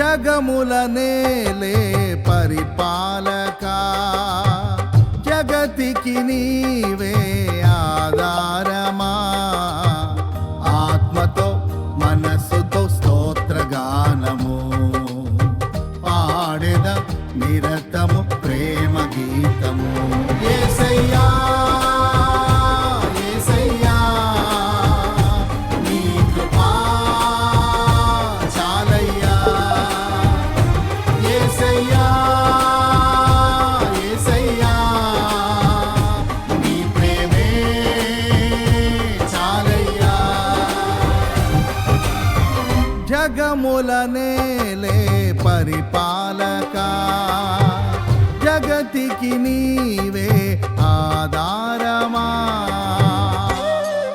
జగముల నేలే పరిపాలక, జగతికి నీవే ఆధారమా. ఆత్మతో మనస్సుతో స్తోత్రగానము పాడెద నిరతము ప్రేమ గీతము. యేసయ్యా యేసయ్యా నీ కృపా చాలయ్యా. యేసయ్యా యేసయ్యా నీ ప్రేమే చాలయ్యా. జగముల నేలే పరిపాలక, జగతికి నీవే ఆధారమా.